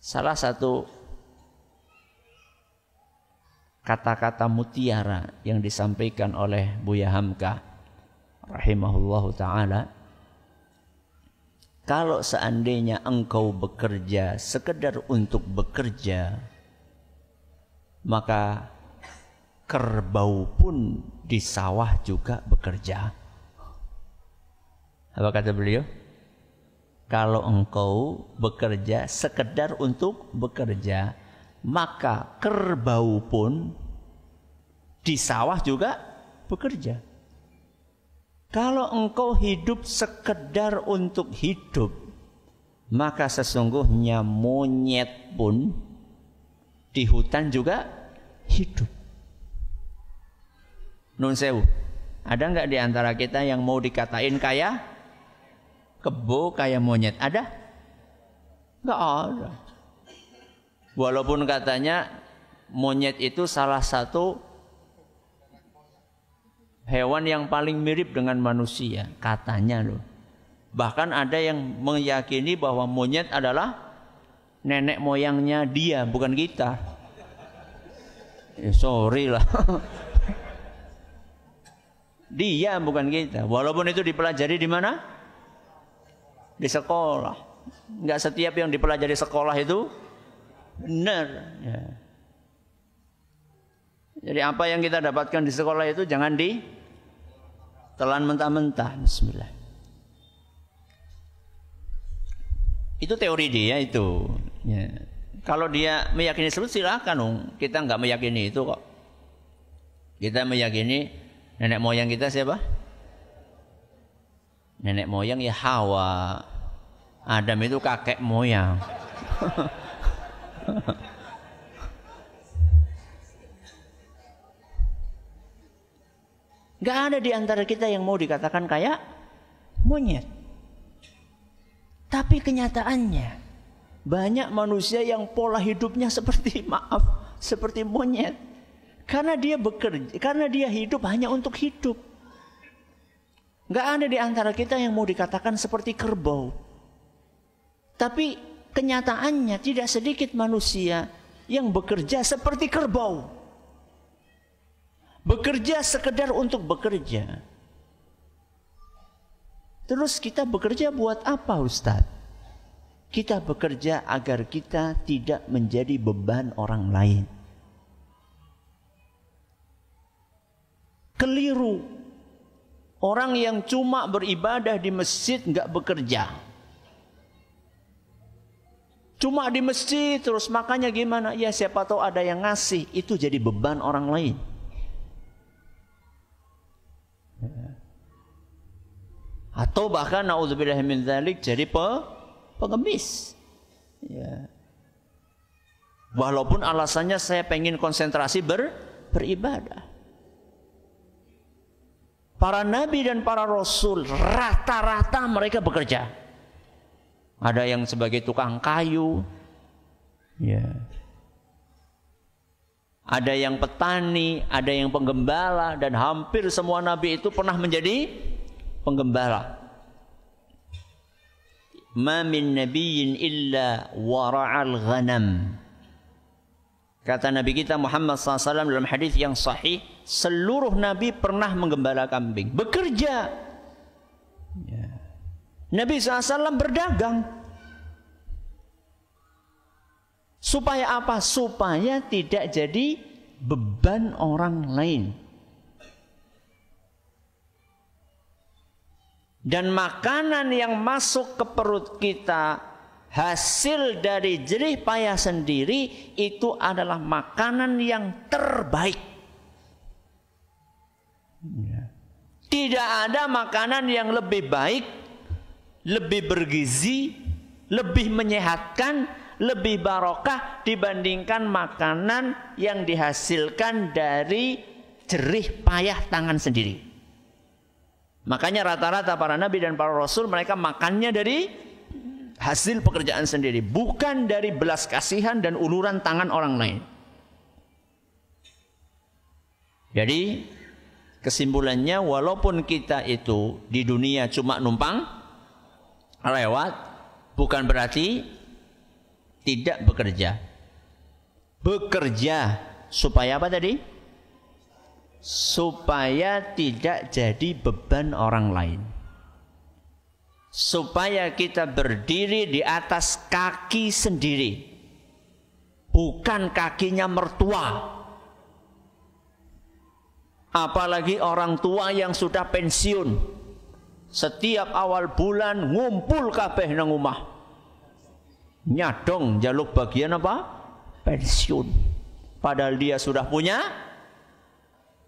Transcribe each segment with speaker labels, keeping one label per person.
Speaker 1: salah satu kata-kata mutiara yang disampaikan oleh Buya Hamka rahimahullahu ta'ala, kalau seandainya engkau bekerja sekedar untuk bekerja, maka kerbau pun di sawah juga bekerja. Apa kata beliau? Kalau engkau bekerja sekedar untuk bekerja, maka kerbau pun di sawah juga bekerja. Kalau engkau hidup sekedar untuk hidup, maka sesungguhnya monyet pun di hutan juga hidup. Nun sewu, ada nggak di antara kita yang mau dikatain kaya kebo, kayak monyet? Ada? Nggak ada. Walaupun katanya monyet itu salah satu hewan yang paling mirip dengan manusia, katanya loh. Bahkan ada yang meyakini bahwa monyet adalah nenek moyangnya dia, bukan kita. Ya, sorry lah. Dia bukan kita. Walaupun itu dipelajari di mana? Di sekolah. Enggak setiap yang dipelajari sekolah itu benar. Ya. Jadi apa yang kita dapatkan di sekolah itu jangan ditelan mentah-mentah. Bismillah. Itu teori dia itu. Ya. Kalau dia meyakini seperti silakan dong. Kita nggak meyakini itu kok. Kita meyakini nenek moyang kita siapa? Nenek moyang ya Hawa. Adam itu kakek moyang. Gak ada di antara kita yang mau dikatakan kayak monyet. Tapi kenyataannya banyak manusia yang pola hidupnya seperti seperti monyet. Karena dia bekerja, karena dia hidup hanya untuk hidup. Gak ada di antara kita yang mau dikatakan seperti kerbau. Tapi kenyataannya tidak sedikit manusia yang bekerja seperti kerbau. Bekerja sekedar untuk bekerja. Terus kita bekerja buat apa, Ustadz? Kita bekerja agar kita tidak menjadi beban orang lain. Keliru. Orang yang cuma beribadah di masjid nggak bekerja. Cuma di masjid terus, makanya gimana? Ya siapa tahu ada yang ngasih, itu jadi beban orang lain. Atau bahkan naudzubillah min dzalik jadi pengemis. Ya. Walaupun alasannya saya pengen konsentrasi beribadah. Para nabi dan para rasul rata-rata mereka bekerja. Ada yang sebagai tukang kayu, ya. Ada yang petani, ada yang penggembala, dan hampir semua nabi itu pernah menjadi penggembala. Ma min nabiyyin illa wara'al ghanam. Kata Nabi kita Muhammad SAW dalam hadis yang sahih, seluruh nabi pernah menggembala kambing, bekerja. Ya. Nabi SAW berdagang. Supaya apa? Supaya tidak jadi beban orang lain. Dan makanan yang masuk ke perut kita, hasil dari jerih payah sendiri, itu adalah makanan yang terbaik. Tidak ada makanan yang lebih baik, lebih bergizi, lebih menyehatkan, lebih barokah dibandingkan makanan yang dihasilkan dari jerih payah tangan sendiri. Makanya rata-rata para nabi dan para rasul mereka makannya dari hasil pekerjaan sendiri, bukan dari belas kasihan dan uluran tangan orang lain. Jadi kesimpulannya, walaupun kita itu di dunia cuma numpang lewat, bukan berarti tidak bekerja. Bekerja supaya apa tadi? Supaya tidak jadi beban orang lain. Supaya kita berdiri di atas kaki sendiri, bukan kakinya mertua. Apalagi orang tua yang sudah pensiun, setiap awal bulan ngumpul kabeh nang omah, nyadong jaluk bagian apa? Pensiun. Padahal dia sudah punya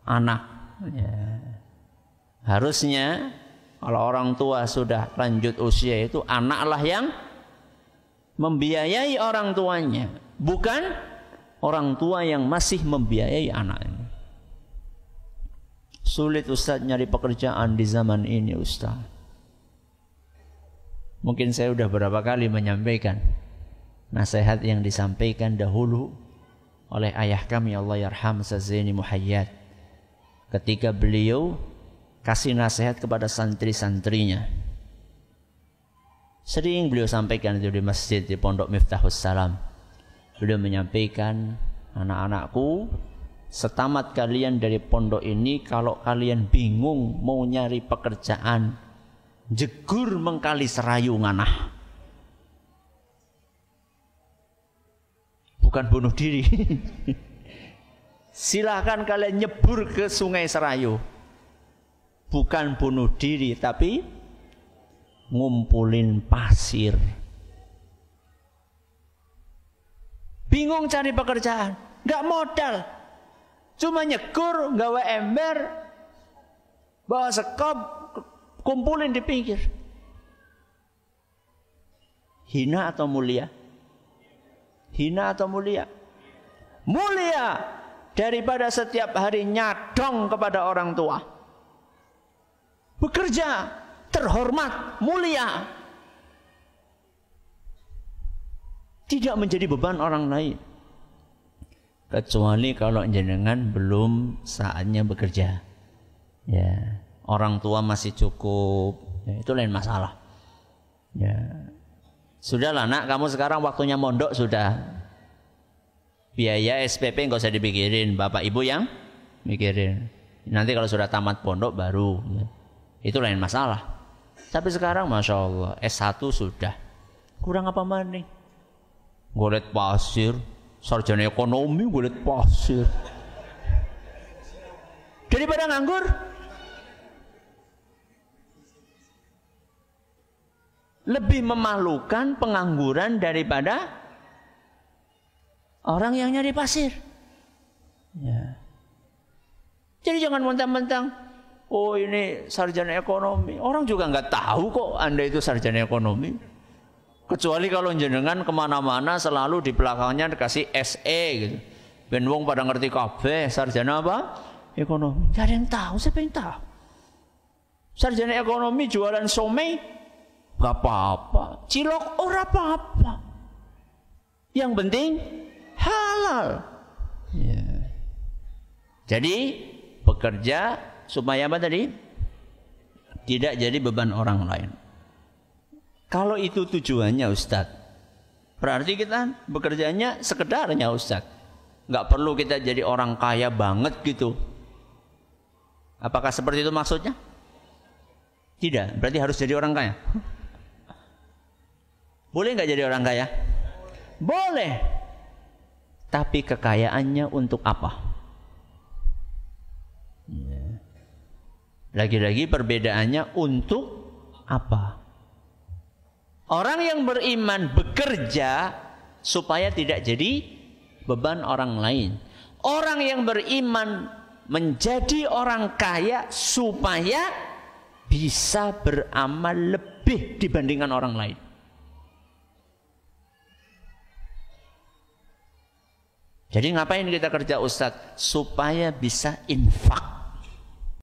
Speaker 1: anak. Ya. Harusnya kalau orang tua sudah lanjut usia itu anaklah yang membiayai orang tuanya, bukan orang tua yang masih membiayai anaknya. Sulit Ustaz nyari pekerjaan di zaman ini Ustaz. Mungkin saya sudah berapa kali menyampaikan nasihat yang disampaikan dahulu oleh ayah kami, Allah yarham, Ustaz Zaini Muhayyad, ketika beliau kasih nasihat kepada santri-santrinya. Sering beliau sampaikan itu di masjid, di Pondok Miftahus Salam. Beliau menyampaikan, anak-anakku, setamat kalian dari pondok ini, kalau kalian bingung mau nyari pekerjaan, jegur mengkali serayu nganah. Bukan bunuh diri. Silahkan kalian nyebur ke Sungai Serayu. Bukan bunuh diri, tapi ngumpulin pasir. Bingung cari pekerjaan, nggak modal, cuma nyegur, gawe ember, bawa sekop, kumpulin di pinggir. Hina atau mulia? Hina atau mulia? Mulia daripada setiap hari nyadong kepada orang tua. Bekerja terhormat, mulia, tidak menjadi beban orang lain. Kecuali kalau jenengan belum saatnya bekerja, ya, orang tua masih cukup, ya, itu lain masalah. Ya, sudahlah nak, kamu sekarang waktunya mondok sudah, biaya SPP nggak usah dipikirin, bapak ibu yang mikirin. Nanti kalau sudah tamat pondok baru, ya, itu lain masalah. Tapi sekarang Masya Allah S1 sudah, kurang apa maning? Golet pasir, sarjana ekonomi golet pasir. Daripada nganggur, lebih memalukan pengangguran daripada orang yang nyari pasir. Ya. Jadi jangan mentang-mentang, oh ini sarjana ekonomi. Orang juga nggak tahu kok Anda itu sarjana ekonomi. Kecuali kalau jenengan kemana-mana selalu di belakangnya dikasih SE gitu. Ben wong pada ngerti kabeh sarjana apa? Ekonomi. Gak ada yang tahu, siapa yang tahu? Sarjana ekonomi jualan somai gak apa-apa, cilok ora apa-apa. Yang penting halal. Ya. Jadi bekerja supaya apa tadi? Tidak jadi beban orang lain. Kalau itu tujuannya Ustadz, berarti kita bekerjanya sekedarnya Ustadz. Nggak perlu kita jadi orang kaya banget gitu. Apakah seperti itu maksudnya? Tidak, berarti harus jadi orang kaya. Boleh nggak jadi orang kaya? Boleh. Tapi kekayaannya untuk apa? Lagi-lagi perbedaannya untuk apa? Orang yang beriman bekerja supaya tidak jadi beban orang lain. Orang yang beriman menjadi orang kaya supaya bisa beramal lebih dibandingkan orang lain. Jadi ngapain kita kerja Ustadz? Supaya bisa infak.